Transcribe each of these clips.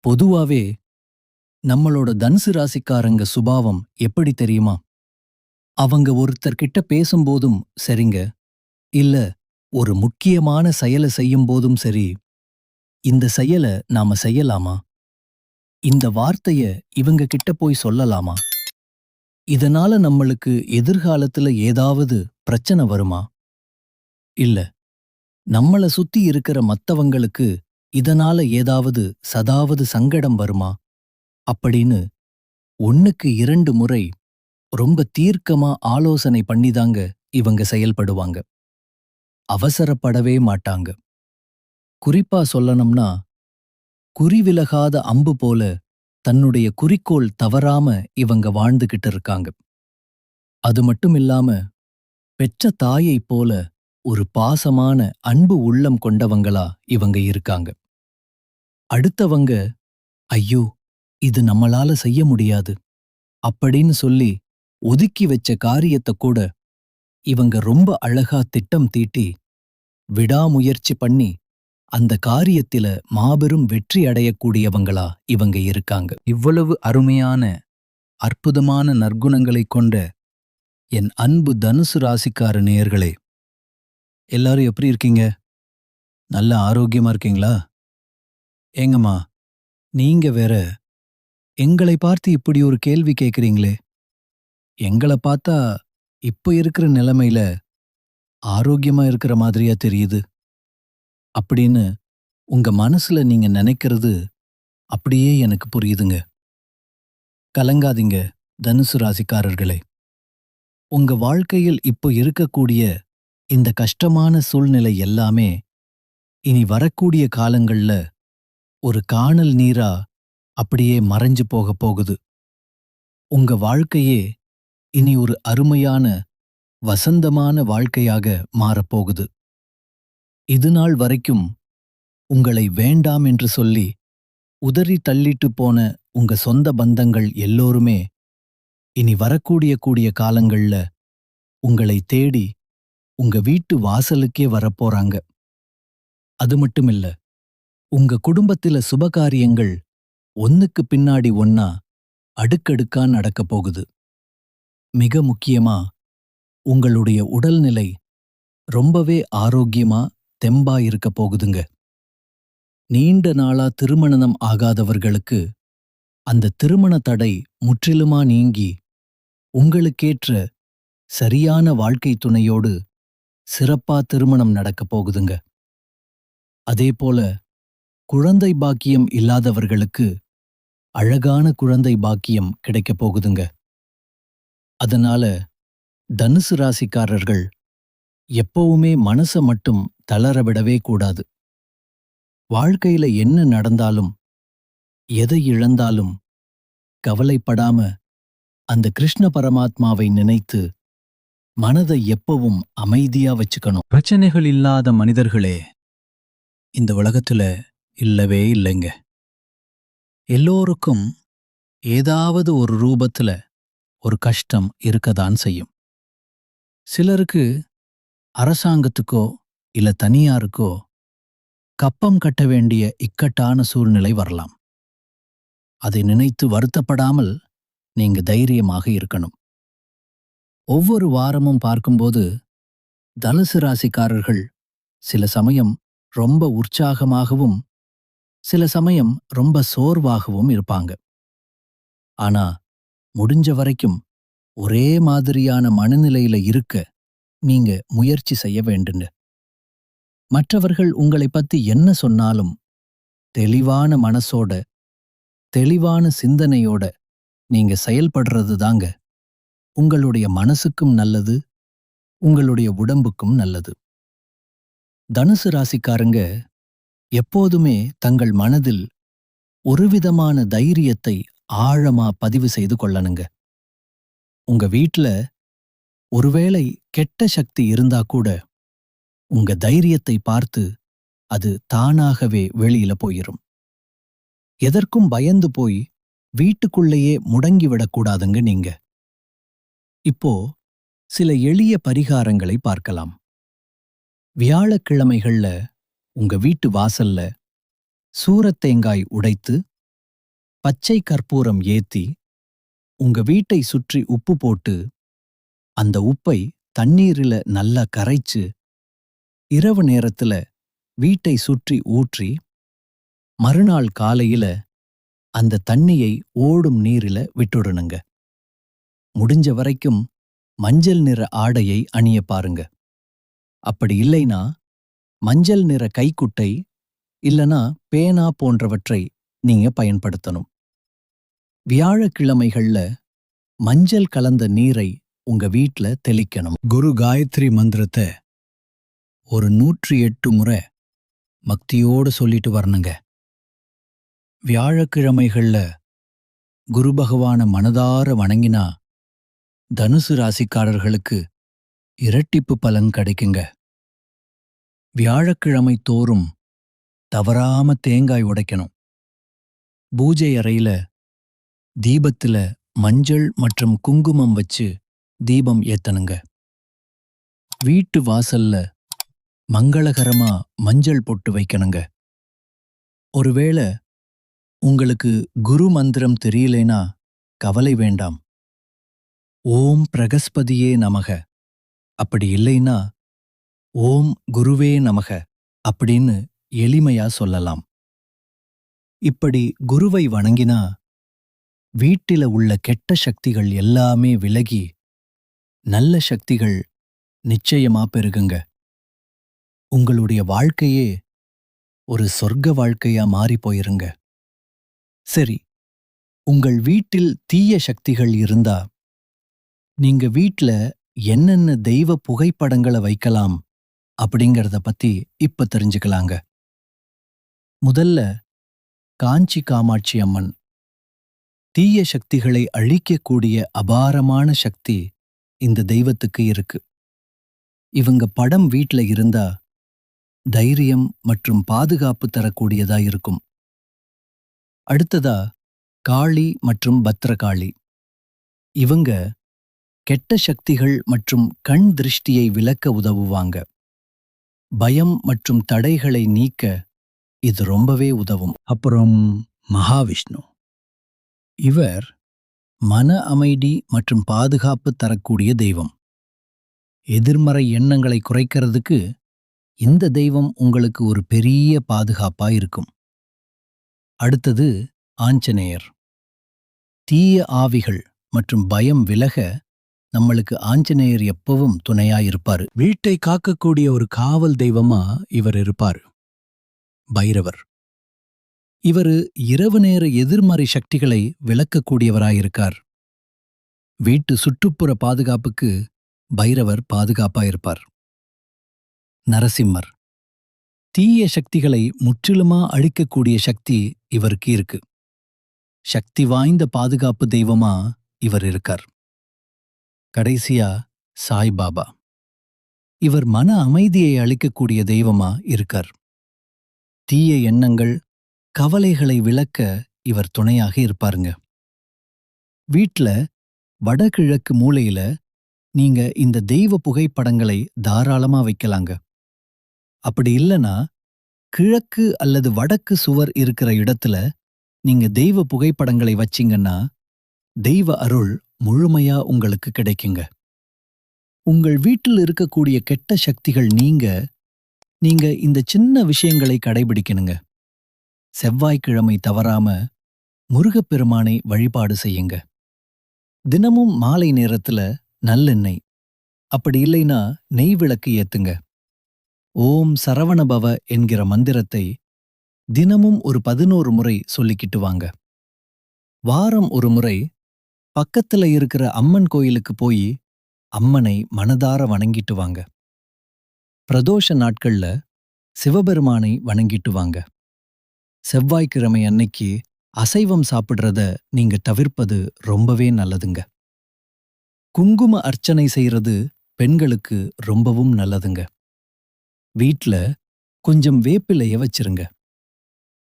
பொதுவாவே நம்மளோட தனுசு ராசிக்காரங்க சுபாவம் எப்படி தெரியுமா? அவங்க ஒருத்தர்கிட்ட பேசும்போதும் சரிங்க, இல்ல ஒரு முக்கியமான செயல செய்யும்போதும் சரி, இந்த செயல நாம செய்யலாமா? இந்த வார்த்தைய இவங்க கிட்ட போய் சொல்லலாமா? இதனால நம்மளுக்கு எதிர்காலத்துல ஏதாவது பிரச்சனை வருமா? இல்ல நம்மள சுத்தி இருக்கிற மத்தவங்களுக்கு இதனால ஏதாவது சங்கடம் வருமா? அப்படின்னு ஒண்ணுக்கு 2 முறை ரொம்ப தீர்க்கமா ஆலோசனை பண்ணிதாங்க இவங்க செயல்படுவாங்க. அவசரப்படவே மாட்டாங்க. குறிப்பா சொல்லணும்னா, குறிவிலகாத அம்பு போல தன்னுடைய குறிக்கோள் தவறாம இவங்க வாழ்ந்துகிட்டு இருக்காங்க. அது மட்டும் இல்லாம, பெற்ற தாயைப் போல ஒரு பாசமான அன்பு உள்ளம் கொண்டவங்களா இவங்க இருக்காங்க. அடுத்தவங்க, ஐயோ! இது நம்மளால செய்ய முடியாது அப்படின்னு சொல்லி ஒதுக்கி வச்ச காரியத்த கூட இவங்க ரொம்ப அழகா திட்டம் தீட்டி, விடாமுயற்சி பண்ணி அந்த காரியத்தில மாபெரும் வெற்றி அடையக்கூடியவங்களா இவங்க இருக்காங்க. இவ்வளவு அருமையான, அற்புதமான நற்குணங்களைக் கொண்ட என் அன்பு தனுசு ராசிக்கார நேயர்களே, எல்லாரும் எப்படி இருக்கீங்க? நல்ல ஆரோக்கியமா இருக்கீங்களா? ஏங்கம்மா, நீங்க வேற எங்களை பார்த்து இப்படி ஒரு கேள்வி கேட்கிறீங்களே? எங்கள பார்த்தா இப்ப இருக்கிற நிலைமையில ஆரோக்கியமா இருக்கிற மாதிரியா தெரியுது? அப்படின்னு உங்க மனசுல நீங்க நினைக்கிறது அப்படியே எனக்கு புரியுதுங்க. கலங்காதீங்க தனுசு ராசிக்காரர்களே. உங்க வாழ்க்கையில் இப்போ இருக்கக்கூடிய இந்த கஷ்டமான சூழ்நிலை எல்லாமே இனி வரக்கூடிய காலங்கள்ல ஒரு கானல் நீரா அப்படியே மறைஞ்சு போகப் போகுது. உங்க வாழ்க்கையே இனி ஒரு அருமையான வசந்தமான வாழ்க்கையாக மாறப்போகுது. இதுநாள் வரைக்கும் உங்களை வேண்டாம் என்று சொல்லி உதறி தள்ளிட்டு போன உங்க சொந்த பந்தங்கள் எல்லோருமே இனி வரக்கூடிய காலங்கள்ல உங்களை தேடி உங்க வீட்டு வாசலுக்கே வரப்போறாங்க. அது மட்டுமில்ல, உங்க குடும்பத்தில சுபகாரியங்கள் ஒன்னுக்கு பின்னாடி ஒன்னா அடுக்கடுக்கா நடக்கப் போகுது. மிக முக்கியமா உங்களுடைய உடல்நிலை ரொம்பவே ஆரோக்கியமா தெம்பா இருக்கப் போகுதுங்க. நீண்ட நாளா திருமணம் ஆகாதவர்களுக்கு அந்த திருமண தடை முற்றிலுமா நீங்கி உங்களுக்கேற்ற சரியான வாழ்க்கை துணையோடு சிறப்பா திருமணம் நடக்கப் போகுதுங்க. அதேபோல குழந்தை பாக்கியம் இல்லாதவர்களுக்கு அழகான குழந்தை பாக்கியம் கிடைக்கப் போகுதுங்க. அதனால தனுசு ராசிக்காரர்கள் எப்பவுமே மனச மட்டும் தளர விடவே கூடாது. வாழ்க்கையில என்ன நடந்தாலும், எதை இழந்தாலும் கவலைப்படாம அந்த கிருஷ்ண பரமாத்மாவை நினைத்து மனதை எப்பவும் அமைதியா வச்சுக்கணும். பிரச்சனைகள் இல்லாத மனிதர்களே இந்த உலகத்துல இல்லவே இல்லைங்க. எல்லோருக்கும் ஏதாவது ஒரு ரூபத்துல ஒரு கஷ்டம் இருக்கதான் செய்யும். சிலருக்கு அரசாங்கத்துக்கோ இல்ல தனியாருக்கோ கப்பம் கட்ட வேண்டிய இக்கட்டான சூழ்நிலை வரலாம். அதை நினைத்து வருத்தப்படாமல் நீங்க தைரியமாக இருக்கணும். ஒவ்வொரு வாரமும் பார்க்கும்போது தனுசு ராசிக்காரர்கள் சில சமயம் ரொம்ப உற்சாகமாகவும் சில சமயம் ரொம்ப சோர்வாகவும் இருப்பாங்க. ஆனா முடிஞ்ச வரைக்கும் ஒரே மாதிரியான மனநிலையில இருக்க நீங்க முயற்சி செய்ய வேண்டுங்க. மற்றவர்கள் உங்களை பத்தி என்ன சொன்னாலும் தெளிவான மனசோட, தெளிவான சிந்தனையோட நீங்க செயல்படுறது தாங்க உங்களுடைய மனசுக்கும் நல்லது, உங்களுடைய உடம்புக்கும் நல்லது. தனுசு ராசிக்காரங்க எப்போதுமே தங்கள் மனதில் ஒருவிதமான தைரியத்தை ஆழமா பதிவு செய்து கொள்ளணுங்க. உங்க வீட்ல ஒருவேளை கெட்ட சக்தி இருந்தா கூட உங்க தைரியத்தை பார்த்து அது தானாகவே வெளியில போயிரும். எதற்கும் பயந்து போய் வீட்டுக்குள்ளேயே முடங்கிவிடக்கூடாதுங்க நீங்க. இப்போ சில எளிய பரிகாரங்களை பார்க்கலாம். வியாழக்கிழமைகள்ல உங்க வீட்டு வாசல்ல சூரத்தேங்காய் உடைத்து பச்சை கற்பூரம் ஏத்தி உங்க வீட்டை சுற்றி உப்பு போட்டு அந்த உப்பை தண்ணீரில நல்லா கரைச்சு இரவு நேரத்துல வீட்டை சுற்றி ஊற்றி மறுநாள் காலையில அந்த தண்ணியை ஓடும் நீரில விட்டுடணுங்க. முடிஞ்ச வரைக்கும் மஞ்சள் நிற ஆடையை அணிய பாருங்க. அப்படி இல்லைனா மஞ்சள் நிற கைக்குட்டை இல்லனா பேனா போன்றவற்றை நீங்க பயன்படுத்தணும். வியாழக்கிழமைகள்ல மஞ்சள் கலந்த நீரை உங்க வீட்ல தெளிக்கணும். குரு காயத்ரி மந்திரத்தை ஒரு 108 முறை பக்தியோடு சொல்லிட்டு வரணுங்க. வியாழக்கிழமைகள்ல குரு பகவான மனதார வணங்கினா தனுசு ராசிக்காரர்களுக்கு இரட்டிப்பு பலன் கிடைக்குங்க. வியாழக்கிழமை தோறும் தவறாம தேங்காய் உடைக்கணும். பூஜை அறையில தீபத்துல மஞ்சள் மற்றும் குங்குமம் வச்சு தீபம் ஏத்தணுங்க. வீட்டு வாசல்ல மங்களகரமா மஞ்சள் பொட்டு வைக்கணுங்க. ஒருவேளை உங்களுக்கு குரு மந்திரம் தெரியலேனா கவலை வேண்டாம். ஓம் பிரகஸ்பதியே நமக, அப்படி இல்லைனா ஓம் குருவே நமக அப்படின்னு எளிமையா சொல்லலாம். இப்படி குருவை வணங்கினா வீட்டில உள்ள கெட்ட சக்திகள் எல்லாமே விலகி நல்ல சக்திகள் நிச்சயமா பெருகுங்க. உங்களுடைய வாழ்க்கையே ஒரு சொர்க்க வாழ்க்கையா மாறி போயிருங்க. சரி, உங்கள் வீட்டில் தீய சக்திகள் இருந்தா நீங்க வீட்ல என்னென்ன தெய்வ புகைப்படங்களை வைக்கலாம் அப்படிங்கறத பத்தி இப்ப தெரிஞ்சுக்கலாங்க. முதல்ல காஞ்சி காமாட்சி அம்மன். தீய சக்திகளை அழிக்கக்கூடிய அபாரமான சக்தி இந்த தெய்வத்துக்கு இருக்கு. இவங்க படம் வீட்ல இருந்தா தைரியம் மற்றும் பாதுகாப்பு தரக்கூடியதா இருக்கும். அடுத்ததா காளி மற்றும் பத்ரகாளி. இவங்க கெட்ட சக்திகள் மற்றும் கண் திருஷ்டியை விலக்க உதவுவாங்க. பயம் மற்றும் தடைகளை நீக்க இது ரொம்பவே உதவும். அப்புறம் மகாவிஷ்ணு. இவர் மன அமைதி மற்றும் பாதுகாப்பு தரக்கூடிய தெய்வம். எதிர்மறை எண்ணங்களை குறைக்கிறதுக்கு இந்த தெய்வம் உங்களுக்கு ஒரு பெரிய பாதுகாப்பா இருக்கும். அடுத்தது ஆஞ்சநேயர். தீய ஆவிகள் மற்றும் பயம் விலக நம்மளுக்கு ஆஞ்சநேயர் எப்பவும் துணையாயிருப்பாரு. வீட்டை காக்கக்கூடிய ஒரு காவல் தெய்வமா இவர் இருப்பாரு. பைரவர். இவரு இரவு நேர எதிர்மறை சக்திகளை விலக்கக்கூடியவராயிருக்கார். வீட்டு சுற்றுப்புற பாதுகாப்புக்கு பைரவர் பாதுகாப்பாயிருப்பார். நரசிம்மர். தீய சக்திகளை முற்றிலுமா அழிக்கக்கூடிய சக்தி இவருக்கு இருக்கு. சக்தி வாய்ந்த பாதுகாப்பு தெய்வமா இவர் இருக்கார். கடைசியா சாய்பாபா. இவர் மன அமைதியை அளிக்கக்கூடிய தெய்வமா இருக்கார். தீய எண்ணங்கள், கவலைகளை விலக்க இவர் துணையாக இருப்பாருங்க. வீட்ல வடகிழக்கு மூலையில நீங்க இந்த தெய்வ புகைப்படங்களை தாராளமா வைக்கலாங்க. அப்படி இல்லனா கிழக்கு அல்லது வடக்கு சுவர் இருக்கிற இடத்துல நீங்க தெய்வ புகைப்படங்களை வச்சீங்கன்னா தெய்வ அருள் முழுமையா உங்களுக்கு கிடைக்குங்க. உங்கள் வீட்டில் இருக்கக்கூடிய கெட்ட சக்திகள் நீங்க இந்த சின்ன விஷயங்களை கடைபிடிக்கணுங்க. செவ்வாய்க்கிழமை தவறாம முருகப்பெருமானை வழிபாடு செய்யுங்க. தினமும் மாலை நேரத்துல நல்லெண்ணெய், அப்படி இல்லைனா நெய் விளக்கு ஏத்துங்க. ஓம் சரவணபவ என்கிற மந்திரத்தை தினமும் ஒரு 11 முறை சொல்லிக்கிட்டு வாங்க. வாரம் ஒரு முறை பக்கத்துல இருக்கிற அம்மன் கோயிலுக்கு போய் அம்மனை மனதார வணங்கிட்டு வாங்க. பிரதோஷ நாட்கள்ல சிவபெருமானை வணங்கிட்டு வாங்க. செவ்வாய்க்கிழமை அன்னைக்கு அசைவம் சாப்பிடுறத நீங்க தவிர்ப்பது ரொம்பவே நல்லதுங்க. குங்கும அர்ச்சனை செய்யறது பெண்களுக்கு ரொம்பவும் நல்லதுங்க. வீட்ல கொஞ்சம் வேப்பிலைய வச்சிருங்க.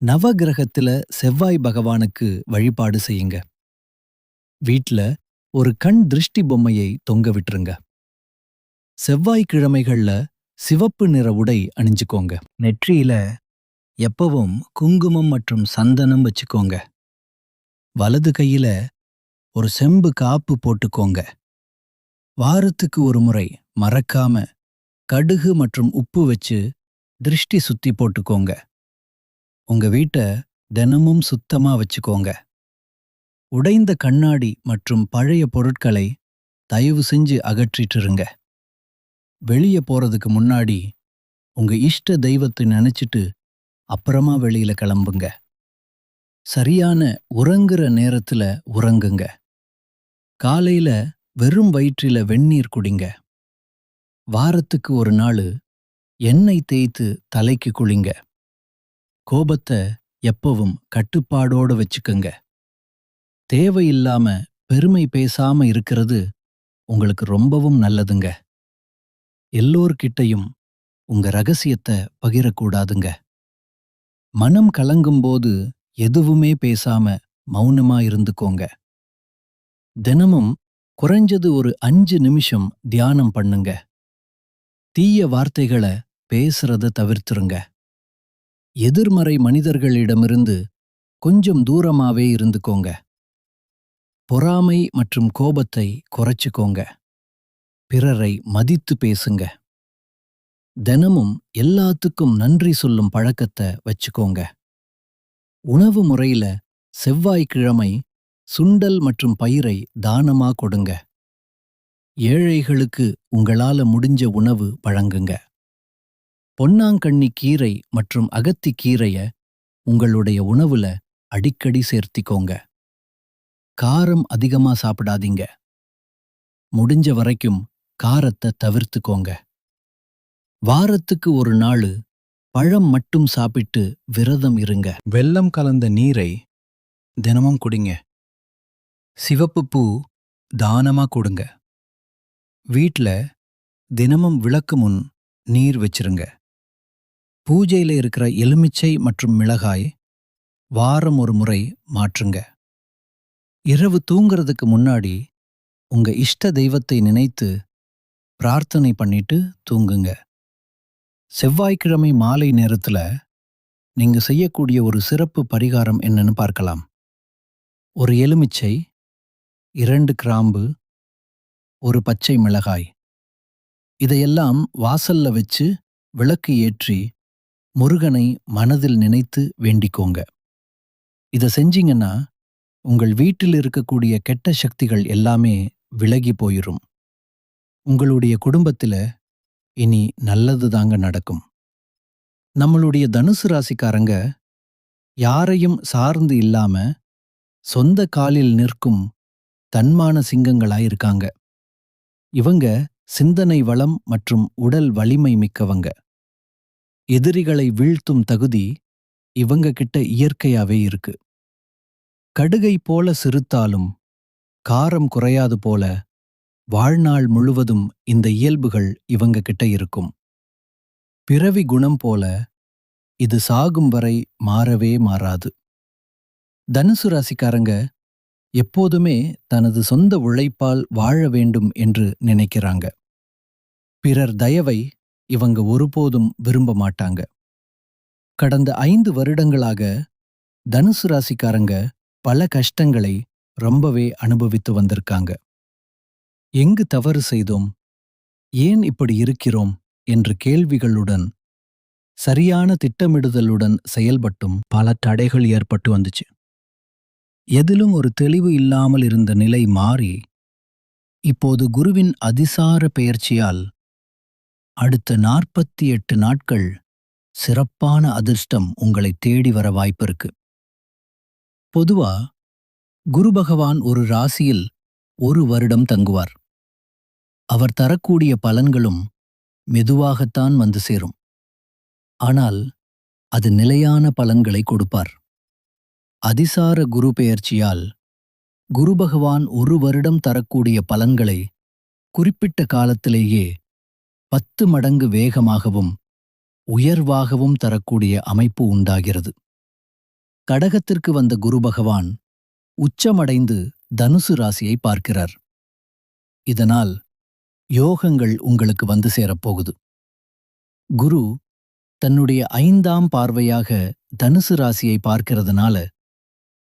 நவகிரகத்துல செவ்வாய் பகவானுக்கு வழிபாடு செய்யுங்க. வீட்ல ஒரு கண் திருஷ்டி பொம்மையை தொங்க விட்டுருங்க. செவ்வாய்க்கிழமைகள்ல சிவப்பு நிற உடை அணிஞ்சுக்கோங்க. நெற்றியில எப்பவும் குங்குமம் மற்றும் சந்தனம் வச்சுக்கோங்க. வலது கையில ஒரு செம்பு காப்பு போட்டுக்கோங்க. வாரத்துக்கு ஒரு முறை மறக்காம கடுகு மற்றும் உப்பு வச்சு திருஷ்டி சுத்தி போட்டுக்கோங்க. உங்க வீட்டை தினமும் சுத்தமா வச்சுக்கோங்க. உடைந்த கண்ணாடி மற்றும் பழைய பொருட்களை தயவு செஞ்சு அகற்றிட்டுருங்க. வெளியே போறதுக்கு முன்னாடி உங்க இஷ்ட தெய்வத்தை நினைச்சிட்டு அப்புறமா வெளியில கிளம்புங்க. சரியான உறங்குற நேரத்துல உறங்குங்க. காலையில வெறும் வயிற்றில வெந்நீர் குடிங்க. வாரத்துக்கு ஒரு நாள் எண்ணெய் தேய்த்து தலைக்கு குளிங்க. கோபத்தை எப்பவும் கட்டுப்பாடோட வச்சுக்கங்க. தேவையில்லாம பெருமை பேசாம இருக்கிறது உங்களுக்கு ரொம்பவும் நல்லதுங்க. எல்லோர்கிட்டையும் உங்க ரகசியத்தை பகிரக்கூடாதுங்க. மனம் கலங்கும்போது எதுவுமே பேசாம மௌனமா இருந்துக்கோங்க. தினமும் குறைஞ்சது ஒரு 5 நிமிஷம் தியானம் பண்ணுங்க. தீய வார்த்தைகளை பேசுறத தவிர்த்துருங்க. எதிர்மறை மனிதர்களிடமிருந்து கொஞ்சம் தூரமாவே இருந்துக்கோங்க. பொறாமை மற்றும் கோபத்தை குறைச்சுக்கோங்க. பிறரை மதித்து பேசுங்க. தினமும் எல்லாத்துக்கும் நன்றி சொல்லும் பழக்கத்தை வச்சுக்கோங்க. உணவு முறையில செவ்வாய்க்கிழமை சுண்டல் மற்றும் பயிரை தானமா கொடுங்க. ஏழைகளுக்கு உங்களால முடிஞ்ச உணவு வழங்குங்க. பொன்னாங்கண்ணி கீரை மற்றும் அகத்தி கீரைய உங்களுடைய உணவுல அடிக்கடி சேர்த்திக்கோங்க. காரம் அதிகமா சாப்பிடாதீங்க. முடிஞ்ச வரைக்கும் காரத்தை தவிர்த்துக்கோங்க. வாரத்துக்கு ஒரு நாள் பழம் மட்டும் சாப்பிட்டு விரதம் இருங்க. வெல்லம் கலந்த நீரை தினமும் குடிங்க. சிவப்பு பூ தானமா கொடுங்க. வீட்ல தினமும் விளக்கு முன் நீர் வச்சிருங்க. பூஜையில இருக்கிற எலுமிச்சை மற்றும் மிளகாய் வாரம் ஒரு முறை மாற்றுங்க. இரவு தூங்குறதுக்கு முன்னாடி உங்க இஷ்ட தெய்வத்தை நினைத்து பிரார்த்தனை பண்ணிட்டு தூங்குங்க. செவ்வாய்க்கிழமை மாலை நேரத்துல நீங்க செய்யக்கூடிய ஒரு சிறப்பு பரிகாரம் என்னன்னு பார்க்கலாம். ஒரு எலுமிச்சை, 2 கிராம்பு, ஒரு பச்சை மிளகாய், இதையெல்லாம் வாசல்ல வச்சு விளக்கு ஏற்றி முருகனை மனதில் நினைத்து வேண்டிக்கோங்க. இதை செஞ்சீங்கன்னா உங்கள் வீட்டில் இருக்கக்கூடிய கெட்ட சக்திகள் எல்லாமே விலகி போயிரும். உங்களுடைய குடும்பத்துல இனி நல்லது தாங்க நடக்கும். நம்மளுடைய தனுசு ராசிக்காரங்க யாரையும் சார்ந்து இல்லாம சொந்த காலில் நிற்கும் தன்மான சிங்கங்களாயிருக்காங்க. இவங்க சிந்தனை வளம் மற்றும் உடல் வலிமை மிக்கவங்க. எதிரிகளை வீழ்த்தும் தகுதி இவங்க கிட்ட இயற்கையாவே இருக்கு. கடுகை போல சிறுத்தாலும் காரம் குறையாது போல வாழ்நாள் முழுவதும் இந்த இயல்புகள் இவங்க கிட்ட இருக்கும். பிறவி குணம் போல இது சாகும் வரை மாறவே மாறாது. தனுசு ராசிக்காரங்க எப்போதுமே தனது சொந்த உழைப்பால் வாழ வேண்டும் என்று நினைக்கிறாங்க. பிறர் தயவை இவங்க ஒருபோதும் விரும்ப மாட்டாங்க. கடந்த 5 வருடங்களாக தனுசு ராசிக்காரங்க பல கஷ்டங்களை ரொம்பவே அனுபவித்து வந்திருக்காங்க. எங்கு தவறு செய்தோம், ஏன் இப்படி இருக்கிறோம் என்ற கேள்விகளுடன் சரியான திட்டமிடுதலுடன் செயல்பட்டும் பல தடைகள் ஏற்பட்டு வந்துச்சு. எதிலும் ஒரு தெளிவு இல்லாமல் இருந்த நிலை மாறி இப்போது குருவின் அதிசார பெயர்ச்சியால் அடுத்த 48 நாட்கள் சிறப்பான அதிர்ஷ்டம் உங்களை தேடி வர வாய்ப்பிருக்கு. பொதுவா குரு பகவான் ஒரு ராசியில் 1 வருடம் தங்குவார். அவர் தரக்கூடிய பலன்களும் மெதுவாகத்தான் வந்து சேரும். ஆனால் அது நிலையான பலன்களை கொடுப்பார். அதிசார குரு பெயர்ச்சியால் குரு பகவான் 1 வருடம் தரக்கூடிய பலன்களை குறிப்பிட்ட காலத்திலேயே 10 மடங்கு வேகமாகவும் உயர்வாகவும் தரக்கூடிய அமைப்பு உண்டாகிறது. கடகத்திற்கு வந்த குரு பகவான் உச்சமடைந்து தனுசு ராசியை பார்க்கிறார். இதனால் யோகங்கள் உங்களுக்கு வந்து சேரப்போகுது. குரு தன்னுடைய 5ஆம் பார்வையாக தனுசு ராசியை பார்க்கிறதுனால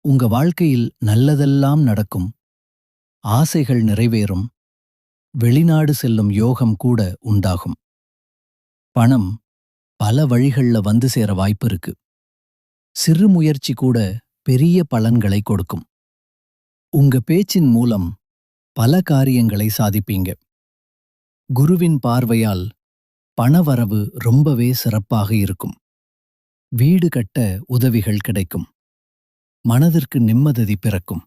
உங்க வாழ்க்கையில் நல்லதெல்லாம் நடக்கும், ஆசைகள் நிறைவேறும், வெளிநாடு செல்லும் யோகம் கூட உண்டாகும். பணம் பல வழிகள்ல வந்து சேர வாய்ப்பு இருக்கு. சிறு முயற்சி கூட பெரிய பலன்களை கொடுக்கும். உங்க பேச்சின் மூலம் பல காரியங்களை சாதிப்பீங்க. குருவின் பார்வையால் பணவரவு ரொம்பவே சிறப்பாக இருக்கும். வீடு கட்ட உதவிகள் கிடைக்கும். மனதிற்கு நிம்மதி பிறக்கும்.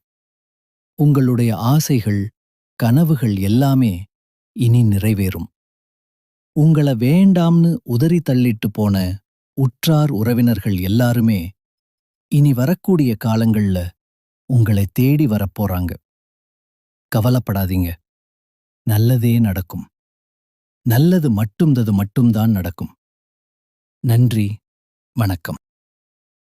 உங்களுடைய ஆசைகள், கனவுகள் எல்லாமே இனி நிறைவேறும். உங்கள வேண்டாம்னு உதறி தள்ளிட்டு போன உற்றார் உறவினர்கள் எல்லாருமே இனி வரக்கூடிய காலங்கள்ல உங்களை தேடி வரப்போறாங்க. கவலைப்படாதீங்க. நல்லதே நடக்கும். நல்லது மட்டும்தான் நடக்கும். நன்றி. வணக்கம்.